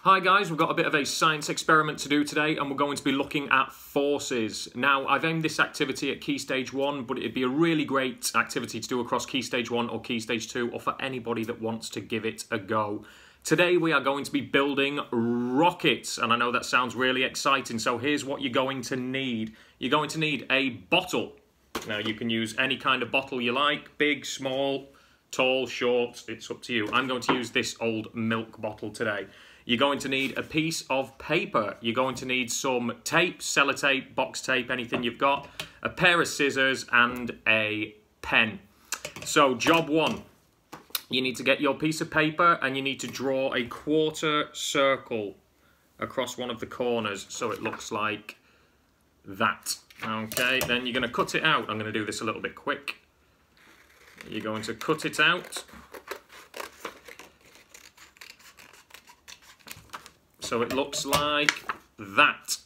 Hi guys, we've got a bit of a science experiment to do today and we're going to be looking at forces. Now, I've aimed this activity at Key Stage 1, but it'd be a really great activity to do across Key Stage 1 or Key Stage 2 or for anybody that wants to give it a go. Today we are going to be building rockets, and I know that sounds really exciting, so here's what you're going to need. You're going to need a bottle. Now, you can use any kind of bottle you like, big, small, tall, short, it's up to you. I'm going to use this old milk bottle today. You're going to need a piece of paper. You're going to need some tape, sellotape, box tape, anything you've got, a pair of scissors and a pen. So job one, you need to get your piece of paper and you need to draw a quarter circle across one of the corners so it looks like that. Okay, then you're going to cut it out. I'm going to do this a little bit quick. You're going to cut it out. So it looks like that,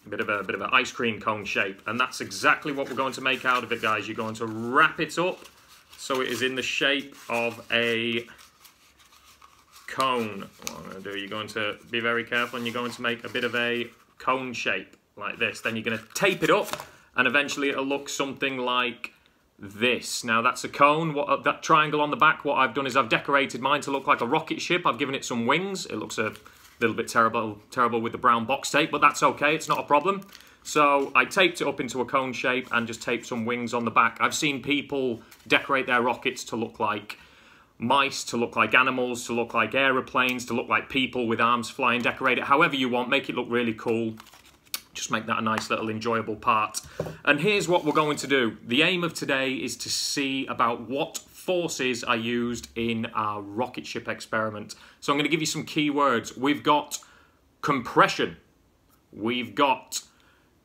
a bit of an ice cream cone shape, and that's exactly what we're going to make out of it, guys. You're going to wrap it up so it is in the shape of a cone. What I'm going to do, you're going to be very careful, and you're going to make a bit of a cone shape like this. Then you're going to tape it up, and eventually it'll look something like this. Now that's a cone. That triangle on the back, what I've done is I've decorated mine to look like a rocket ship. I've given it some wings. It looks a little bit terrible with the brown box tape, but that's okay, it's not a problem. So I taped it up into a cone shape and just taped some wings on the back. I've seen people decorate their rockets to look like mice, to look like animals, to look like aeroplanes, to look like people with arms flying. Decorate it however you want, make it look really cool. Just make that a nice little enjoyable part. And here's what we're going to do. The aim of today is to see about what forces are used in our rocket ship experiment. So I'm going to give you some key words. We've got compression, we've got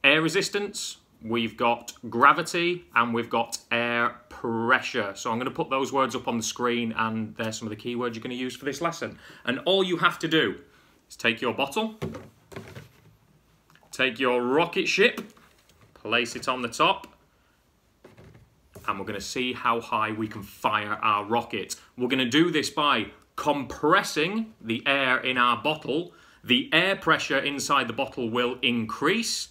air resistance, we've got gravity, and we've got air pressure. So I'm going to put those words up on the screen, and there's some of the key words you're going to use for this lesson. And all you have to do is take your bottle, take your rocket ship, place it on the top, and we're going to see how high we can fire our rocket. We're going to do this by compressing the air in our bottle. The air pressure inside the bottle will increase.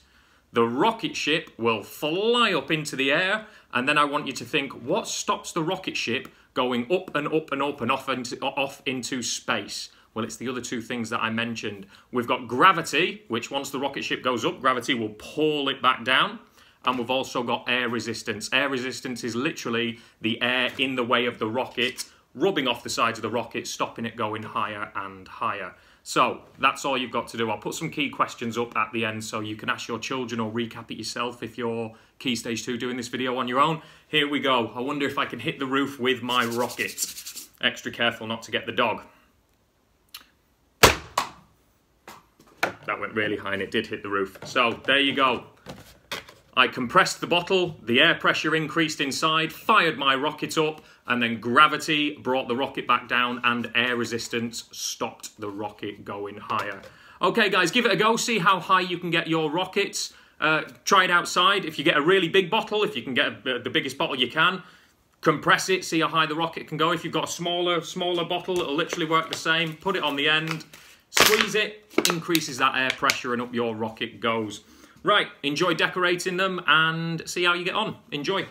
The rocket ship will fly up into the air, and then I want you to think, what stops the rocket ship going up and up and up and off into space? Well, it's the other two things that I mentioned. We've got gravity, which once the rocket ship goes up, gravity will pull it back down. And we've also got air resistance. Air resistance is literally the air in the way of the rocket, rubbing off the sides of the rocket, stopping it going higher and higher. So that's all you've got to do. I'll put some key questions up at the end so you can ask your children or recap it yourself if you're Key Stage 2 doing this video on your own. Here we go. I wonder if I can hit the roof with my rocket. Extra careful not to get the dog. That went really high and it did hit the roof. So there you go. I compressed the bottle, the air pressure increased inside, fired my rocket up, and then gravity brought the rocket back down and air resistance stopped the rocket going higher. Okay guys, give it a go, see how high you can get your rockets. Try it outside. If you get a really big bottle, if you can get the biggest bottle you can, compress it, see how high the rocket can go. If you've got a smaller bottle, it'll literally work the same. Put it on the end, squeeze it, increases that air pressure and up your rocket goes. Right, enjoy decorating them and see how you get on. Enjoy.